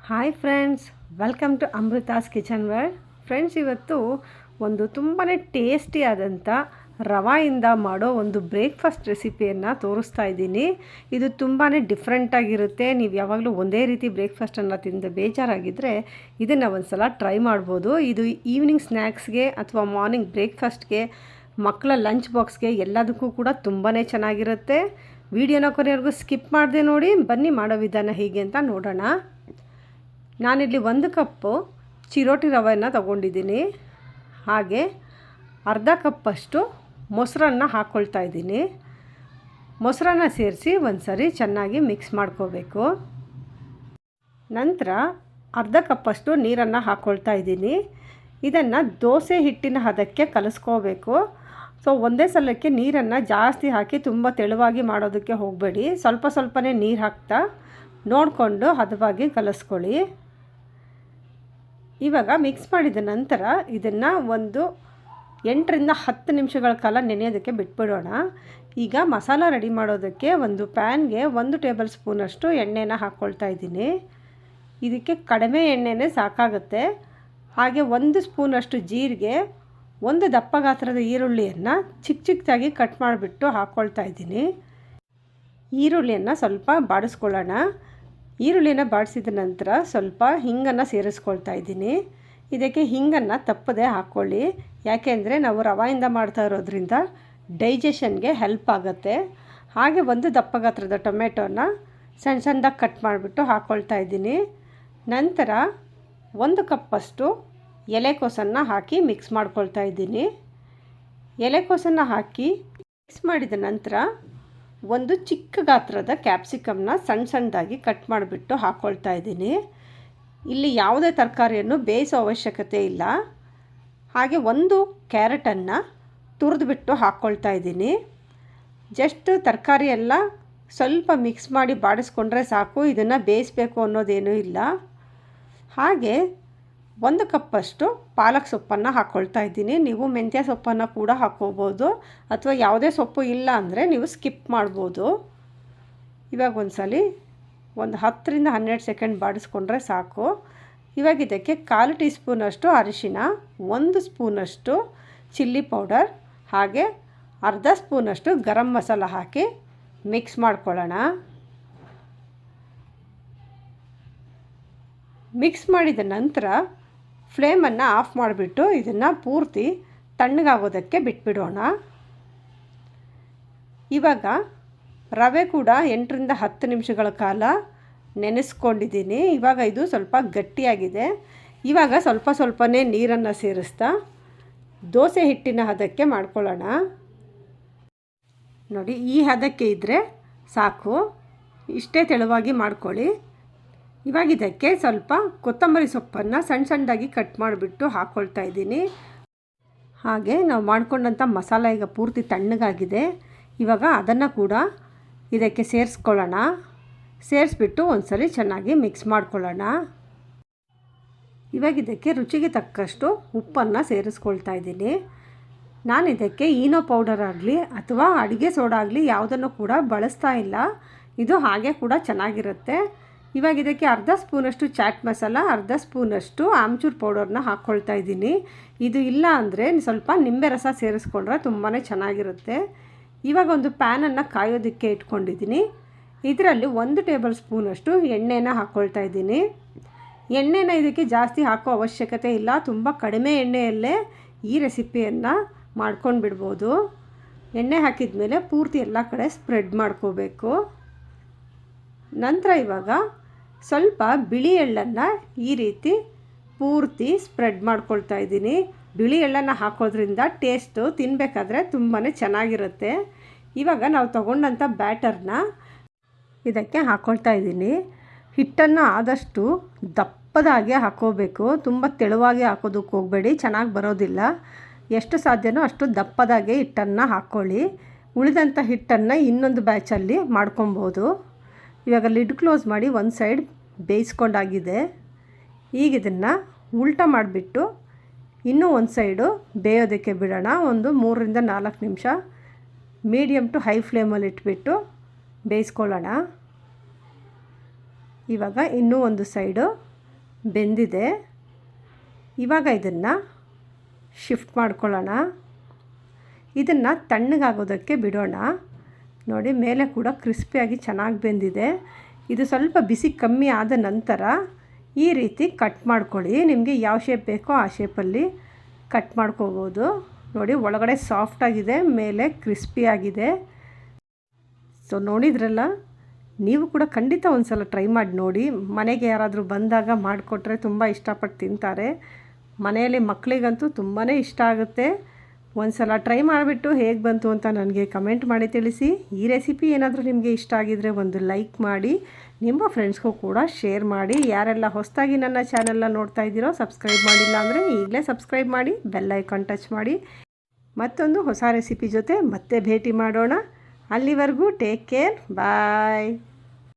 Hi friends, welcome to Amrutha's kitchen world. Friends, ಇವತ್ತು ಒಂದು ತುಂಬಾ ಟೇಸ್ಟಿಯಾದಂಥ ರವಾಯಿಂದ ಮಾಡೋ ಒಂದು ಬ್ರೇಕ್ಫಾಸ್ಟ್ ರೆಸಿಪಿಯನ್ನು ತೋರಿಸ್ತಾ ಇದ್ದೀನಿ. ಇದು ತುಂಬಾ ಡಿಫ್ರೆಂಟಾಗಿರುತ್ತೆ. ನೀವು ಯಾವಾಗಲೂ ಒಂದೇ ರೀತಿ ಬ್ರೇಕ್ಫಾಸ್ಟನ್ನು ತಿಂದು ಬೇಜಾರಾಗಿದ್ದರೆ ಇದನ್ನು ಒಂದು ಸಲ ಟ್ರೈ ಮಾಡ್ಬೋದು. ಇದು ಈವ್ನಿಂಗ್ ಸ್ನ್ಯಾಕ್ಸ್ಗೆ ಅಥವಾ ಮಾರ್ನಿಂಗ್ ಬ್ರೇಕ್ಫಾಸ್ಟ್ಗೆ, ಮಕ್ಕಳ ಲಂಚ್ ಬಾಕ್ಸ್ಗೆ ಎಲ್ಲದಕ್ಕೂ ಕೂಡ ತುಂಬಾ ಚೆನ್ನಾಗಿರುತ್ತೆ. ವಿಡಿಯೋನ ಕೊನೆವರೆಗೂ ಸ್ಕಿಪ್ ಮಾಡದೆ ನೋಡಿ. ಬನ್ನಿ ಮಾಡೋ ವಿಧಾನ ಹೇಗೆ ಅಂತ ನೋಡೋಣ. ನಾನಿಲ್ಲಿ 1 ಕಪ್ಪು ಚಿರೋಟಿ ರವೆಯನ್ನು ತಗೊಂಡಿದ್ದೀನಿ. ಹಾಗೆ ಅರ್ಧ ಕಪ್ಪಷ್ಟು ಮೊಸರನ್ನು ಹಾಕ್ಕೊಳ್ತಾ ಇದ್ದೀನಿ. ಮೊಸರನ್ನು ಸೇರಿಸಿ ಒಂದು ಸರಿ ಚೆನ್ನಾಗಿ ಮಿಕ್ಸ್ ಮಾಡ್ಕೋಬೇಕು. ನಂತರ ಅರ್ಧ ಕಪ್ಪಷ್ಟು ನೀರನ್ನು ಹಾಕ್ಕೊಳ್ತಾ ಇದ್ದೀನಿ. ಇದನ್ನು ದೋಸೆ ಹಿಟ್ಟಿನ ಹದಕ್ಕೆ ಕಲಿಸ್ಕೋಬೇಕು. ಸೊ ಒಂದೇ ಸಲಕ್ಕೆ ನೀರನ್ನು ಜಾಸ್ತಿ ಹಾಕಿ ತುಂಬ ತೆಳುವಾಗಿ ಮಾಡೋದಕ್ಕೆ ಹೋಗಬೇಡಿ. ಸ್ವಲ್ಪ ಸ್ವಲ್ಪನೇ ನೀರು ಹಾಕ್ತಾ ನೋಡಿಕೊಂಡು ಹದವಾಗಿ ಕಲಿಸ್ಕೊಳ್ಳಿ. ಇವಾಗ ಮಿಕ್ಸ್ ಮಾಡಿದ ನಂತರ ಇದನ್ನು ಒಂದು 8ರಿಂದ 10 ನಿಮಿಷಗಳ ಕಾಲ ನೆನೆಯೋದಕ್ಕೆ ಬಿಟ್ಬಿಡೋಣ. ಈಗ ಮಸಾಲ ರೆಡಿ ಮಾಡೋದಕ್ಕೆ ಒಂದು ಪ್ಯಾನ್ಗೆ 1 ಟೇಬಲ್ ಸ್ಪೂನಷ್ಟು ಎಣ್ಣೆನ ಹಾಕ್ಕೊಳ್ತಾ ಇದ್ದೀನಿ. ಇದಕ್ಕೆ ಕಡಿಮೆ ಎಣ್ಣೆನೇ ಸಾಕಾಗುತ್ತೆ. ಹಾಗೆ 1 ಸ್ಪೂನಷ್ಟು ಜೀರಿಗೆ, 1 ದಪ್ಪ ಗಾತ್ರದ ಈರುಳ್ಳಿಯನ್ನು ಚಿಕ್ಕದಾಗಿ ಕಟ್ ಮಾಡಿಬಿಟ್ಟು ಹಾಕ್ಕೊಳ್ತಾ ಇದ್ದೀನಿ. ಈರುಳ್ಳಿಯನ್ನು ಸ್ವಲ್ಪ ಬಾಡಿಸ್ಕೊಳ್ಳೋಣ. ಈರುಳ್ಳಿನ ಬಾಡಿಸಿದ ನಂತರ ಸ್ವಲ್ಪ ಹಿಂಗನ್ನು ಸೇರಿಸ್ಕೊಳ್ತಾ ಇದ್ದೀನಿ. ಇದಕ್ಕೆ ಹಿಂಗನ್ನು ತಪ್ಪದೆ ಹಾಕ್ಕೊಳ್ಳಿ, ಯಾಕೆಂದರೆ ನಾವು ರವೆಯಿಂದ ಮಾಡ್ತಾ ಇರೋದ್ರಿಂದ ಡೈಜೆಷನ್ಗೆ ಹೆಲ್ಪ್ ಆಗುತ್ತೆ. ಹಾಗೆ 1 ದಪ್ಪ ಗಾತ್ರದ ಟೊಮೆಟೊನ ಸಣ್ಣದಾಗಿ ಕಟ್ ಮಾಡಿಬಿಟ್ಟು ಹಾಕ್ಕೊಳ್ತಾ ಇದ್ದೀನಿ. ನಂತರ 1 ಕಪ್ಪಷ್ಟು ಎಲೆಕೋಸನ್ನು ಹಾಕಿ ಮಿಕ್ಸ್ ಮಾಡ್ಕೊಳ್ತಾ ಇದ್ದೀನಿ. ಎಲೆಕೋಸನ್ನು ಹಾಕಿ ಮಿಕ್ಸ್ ಮಾಡಿದ ನಂತರ 1 ಚಿಕ್ಕ ಗಾತ್ರದ ಕ್ಯಾಪ್ಸಿಕಮ್ನ ಸಣ್ಣದಾಗಿ ಕಟ್ ಮಾಡಿಬಿಟ್ಟು ಹಾಕ್ಕೊಳ್ತಾ ಇದ್ದೀನಿ. ಇಲ್ಲಿ ಯಾವುದೇ ತರಕಾರಿಯನ್ನು ಬೇಯಿಸೋ ಅವಶ್ಯಕತೆ ಇಲ್ಲ. ಹಾಗೆ 1 ಕ್ಯಾರೆಟನ್ನು ತುರಿದ್ಬಿಟ್ಟು ಹಾಕ್ಕೊಳ್ತಾ ಇದ್ದೀನಿ. ಜಸ್ಟ್ ತರಕಾರಿ ಎಲ್ಲ ಸ್ವಲ್ಪ ಮಿಕ್ಸ್ ಮಾಡಿ ಬಾಡಿಸ್ಕೊಂಡ್ರೆ ಸಾಕು, ಇದನ್ನು ಬೇಯಿಸಬೇಕು ಅನ್ನೋದೇನೂ ಇಲ್ಲ. ಹಾಗೆ 1 ಕಪ್ಪಷ್ಟು ಪಾಲಕ್ ಸೊಪ್ಪನ್ನು ಹಾಕ್ಕೊಳ್ತಾ ಇದ್ದೀನಿ. ನೀವು ಮೆಂತ್ಯ ಸೊಪ್ಪನ್ನು ಕೂಡ ಹಾಕ್ಕೋಬೋದು, ಅಥವಾ ಯಾವುದೇ ಸೊಪ್ಪು ಇಲ್ಲ ಅಂದರೆ ನೀವು ಸ್ಕಿಪ್ ಮಾಡ್ಬೋದು. ಇವಾಗ ಒಂದು 10ರಿಂದ 12 ಸೆಕೆಂಡ್ ಬಾಡಿಸ್ಕೊಂಡ್ರೆ ಸಾಕು. ಇವಾಗ ಇದಕ್ಕೆ 1/4 ಟೀ ಸ್ಪೂನಷ್ಟು ಅರಿಶಿನ, 1 ಸ್ಪೂನಷ್ಟು ಚಿಲ್ಲಿ ಪೌಡರ್, ಹಾಗೆ ಅರ್ಧ ಸ್ಪೂನಷ್ಟು ಗರಂ ಮಸಾಲ ಹಾಕಿ ಮಿಕ್ಸ್ ಮಾಡ್ಕೊಳ್ಳೋಣ. ಮಿಕ್ಸ್ ಮಾಡಿದ ನಂತರ ಫ್ಲೇಮನ್ನು ಆಫ್ ಮಾಡಿಬಿಟ್ಟು ಇದನ್ನು ಪೂರ್ತಿ ತಣ್ಣಗಾಗೋದಕ್ಕೆ ಬಿಟ್ಬಿಡೋಣ. ಇವಾಗ ರವೆ ಕೂಡ 8ರಿಂದ 10 ನಿಮಿಷಗಳ ಕಾಲ ನೆನೆಸ್ಕೊಂಡಿದ್ದೀನಿ. ಇವಾಗ ಇದು ಸ್ವಲ್ಪ ಗಟ್ಟಿಯಾಗಿದೆ. ಇವಾಗ ಸ್ವಲ್ಪನೇ ನೀರನ್ನು ಸೇರಿಸ್ತಾ ದೋಸೆ ಹಿಟ್ಟಿನ ಹದಕ್ಕೆ ಮಾಡ್ಕೊಳ್ಳೋಣ. ನೋಡಿ, ಈ ಹದಕ್ಕೆ ಇದ್ದರೆ ಸಾಕು. ಇಷ್ಟೇ ತೆಳುವಾಗಿ ಮಾಡ್ಕೊಳ್ಳಿ. ಇವಾಗ ಇದಕ್ಕೆ ಸ್ವಲ್ಪ ಕೊತ್ತಂಬರಿ ಸೊಪ್ಪನ್ನು ಸಣ್ಣದಾಗಿ ಕಟ್ ಮಾಡಿಬಿಟ್ಟು ಹಾಕ್ಕೊಳ್ತಾ ಇದ್ದೀನಿ. ಹಾಗೆ ನಾವು ಮಾಡ್ಕೊಂಡಂಥ ಮಸಾಲ ಈಗ ಪೂರ್ತಿ ತಣ್ಣಗಾಗಿದೆ. ಇವಾಗ ಅದನ್ನು ಕೂಡ ಇದಕ್ಕೆ ಸೇರಿಸ್ಕೊಳ್ಳೋಣ. ಸೇರಿಸ್ಬಿಟ್ಟು ಒಂದ್ಸರಿ ಚೆನ್ನಾಗಿ ಮಿಕ್ಸ್ ಮಾಡ್ಕೊಳ್ಳೋಣ. ಇವಾಗ ಇದಕ್ಕೆ ರುಚಿಗೆ ತಕ್ಕಷ್ಟು ಉಪ್ಪನ್ನು ಸೇರಿಸ್ಕೊಳ್ತಾ ಇದ್ದೀನಿ. ನಾನು ಇದಕ್ಕೆ ಈನೋ ಪೌಡರ್ ಆಗಲಿ ಅಥವಾ ಅಡುಗೆ ಸೋಡಾ ಆಗಲಿ ಯಾವುದನ್ನು ಕೂಡ ಬಳಸ್ತಾ ಇಲ್ಲ. ಇದು ಹಾಗೆ ಕೂಡ ಚೆನ್ನಾಗಿರುತ್ತೆ. ಇವಾಗ ಇದಕ್ಕೆ ಅರ್ಧ ಸ್ಪೂನಷ್ಟು ಚಾಟ್ ಮಸಾಲ, ಅರ್ಧ ಸ್ಪೂನಷ್ಟು ಆಮ್ಚೂರ್ ಪೌಡರ್ನ ಹಾಕ್ಕೊಳ್ತಾ ಇದ್ದೀನಿ. ಇದು ಇಲ್ಲ ಅಂದರೆ ಸ್ವಲ್ಪ ನಿಂಬೆ ರಸ ಸೇರಿಸ್ಕೊಂಡ್ರೆ ತುಂಬಾ ಚೆನ್ನಾಗಿರುತ್ತೆ. ಇವಾಗ ಒಂದು ಪ್ಯಾನನ್ನು ಕಾಯೋದಕ್ಕೆ ಇಟ್ಕೊಂಡಿದ್ದೀನಿ. ಇದರಲ್ಲಿ 1 ಟೇಬಲ್ ಸ್ಪೂನಷ್ಟು ಎಣ್ಣೆನ ಹಾಕ್ಕೊಳ್ತಾ ಇದ್ದೀನಿ. ಎಣ್ಣೆನ ಇದಕ್ಕೆ ಜಾಸ್ತಿ ಹಾಕೋ ಅವಶ್ಯಕತೆ ಇಲ್ಲ. ತುಂಬ ಕಡಿಮೆ ಎಣ್ಣೆಯಲ್ಲೇ ಈ ರೆಸಿಪಿಯನ್ನು ಮಾಡ್ಕೊಂಡು ಬಿಡ್ಬೋದು. ಎಣ್ಣೆ ಹಾಕಿದ ಮೇಲೆ ಪೂರ್ತಿ ಎಲ್ಲ ಕಡೆ ಸ್ಪ್ರೆಡ್ ಮಾಡ್ಕೋಬೇಕು. ನಂತರ ಇವಾಗ ಸ್ವಲ್ಪ ಬಿಳಿ ಎಳ್ಳನ್ನು ಈ ರೀತಿ ಪೂರ್ತಿ ಸ್ಪ್ರೆಡ್ ಮಾಡ್ಕೊಳ್ತಾ ಇದ್ದೀನಿ. ಬಿಳಿ ಎಳ್ಳನ್ನು ಹಾಕೋದ್ರಿಂದ ಟೇಸ್ಟು ತಿನ್ನಬೇಕಾದ್ರೆ ತುಂಬಾ ಚೆನ್ನಾಗಿರುತ್ತೆ. ಇವಾಗ ನಾವು ತಗೊಂಡಂಥ ಬ್ಯಾಟರ್ನ ಇದಕ್ಕೆ ಹಾಕ್ಕೊಳ್ತಾ ಇದ್ದೀನಿ. ಹಿಟ್ಟನ್ನು ಆದಷ್ಟು ದಪ್ಪದಾಗೆ ಹಾಕ್ಕೋಬೇಕು. ತುಂಬ ತೆಳುವಾಗಿ ಹಾಕೋದಕ್ಕೆ ಹೋಗಬೇಡಿ, ಚೆನ್ನಾಗಿ ಬರೋದಿಲ್ಲ. ಎಷ್ಟು ಸಾಧ್ಯನೋ ಅಷ್ಟು ದಪ್ಪದಾಗೆ ಹಿಟ್ಟನ್ನು ಹಾಕ್ಕೊಳ್ಳಿ. ಉಳಿದಂಥ ಹಿಟ್ಟನ್ನು ಇನ್ನೊಂದು ಬ್ಯಾಚಲ್ಲಿ ಮಾಡ್ಕೊಬೋದು. ಇವಾಗ ಲಿಡ್ ಕ್ಲೋಸ್ ಮಾಡಿ ಒಂದು ಸೈಡ್ ಬೇಯಿಸ್ಕೊಂಡಾಗಿದೆ. ಈಗ ಇದನ್ನು ಉಲ್ಟಾ ಮಾಡಿಬಿಟ್ಟು ಇನ್ನೂ ಒಂದು ಸೈಡು ಬೇಯೋದಕ್ಕೆ ಬಿಡೋಣ. ಒಂದು 3ರಿಂದ 4 ನಿಮಿಷ ಮೀಡಿಯಮ್ ಟು ಹೈ ಫ್ಲೇಮಲ್ಲಿ ಇಟ್ಬಿಟ್ಟು ಬೇಯಿಸ್ಕೊಳ್ಳೋಣ. ಇವಾಗ ಇನ್ನೂ ಒಂದು ಸೈಡು ಬೆಂದಿದೆ. ಇವಾಗ ಇದನ್ನು ಶಿಫ್ಟ್ ಮಾಡ್ಕೊಳ್ಳೋಣ. ಇದನ್ನು ತಣ್ಣಗಾಗೋದಕ್ಕೆ ಬಿಡೋಣ. ನೋಡಿ, ಮೇಲೆ ಕೂಡ ಕ್ರಿಸ್ಪಿಯಾಗಿ ಚೆನ್ನಾಗಿ ಬೆಂದಿದೆ. ಇದು ಸ್ವಲ್ಪ ಬಿಸಿ ಕಮ್ಮಿ ಆದ ನಂತರ ಈ ರೀತಿ ಕಟ್ ಮಾಡ್ಕೊಳ್ಳಿ. ನಿಮಗೆ ಯಾವ ಶೇಪ್ ಬೇಕೋ ಆ ಶೇಪಲ್ಲಿ ಕಟ್ ಮಾಡ್ಕೋಬೋದು. ನೋಡಿ, ಒಳಗಡೆ ಸಾಫ್ಟಾಗಿದೆ, ಮೇಲೆ ಕ್ರಿಸ್ಪಿಯಾಗಿದೆ. ಸೊ ನೋಡಿದ್ರಲ್ಲ, ನೀವು ಕೂಡ ಖಂಡಿತ ಒಂದು ಸಲ ಟ್ರೈ ಮಾಡಿ ನೋಡಿ. ಮನೆಗೆ ಯಾರಾದರೂ ಬಂದಾಗ ಮಾಡಿಕೊಟ್ರೆ ತುಂಬ ಇಷ್ಟಪಟ್ಟು ತಿಂತಾರೆ. ಮನೆಯಲ್ಲಿ ಮಕ್ಕಳಿಗಂತೂ ತುಂಬಾ ಇಷ್ಟ ಆಗುತ್ತೆ. ಒಂದು ಸಲ ಟ್ರೈ ಮಾಡಿಬಿಟ್ಟು ಹೇಗೆ ಬಂತು ಅಂತ ನನಗೆ ಕಮೆಂಟ್ ಮಾಡಿ ತಿಳಿಸಿ. ಈ ರೆಸಿಪಿ ಏನಾದರೂ ನಿಮಗೆ ಇಷ್ಟ ಆಗಿದರೆ ಒಂದು ಲೈಕ್ ಮಾಡಿ, ನಿಮ್ಮ ಫ್ರೆಂಡ್ಸ್ಗೂ ಕೂಡ ಶೇರ್ ಮಾಡಿ. ಯಾರೆಲ್ಲ ಹೊಸದಾಗಿ ನನ್ನ ಚಾನೆಲ್ನ ನೋಡ್ತಾ ಇದ್ದೀರೋ, ಸಬ್ಸ್ಕ್ರೈಬ್ ಮಾಡಿಲ್ಲ ಅಂದರೆ ಈಗಲೇ ಸಬ್ಸ್ಕ್ರೈಬ್ ಮಾಡಿ, ಬೆಲ್ ಐಕಾನ್ ಟಚ್ ಮಾಡಿ. ಮತ್ತೊಂದು ಹೊಸ ರೆಸಿಪಿ ಜೊತೆ ಮತ್ತೆ ಭೇಟಿ ಮಾಡೋಣ. ಅಲ್ಲಿವರೆಗೂ ಟೇಕ್ ಕೇರ್, ಬಾಯ್.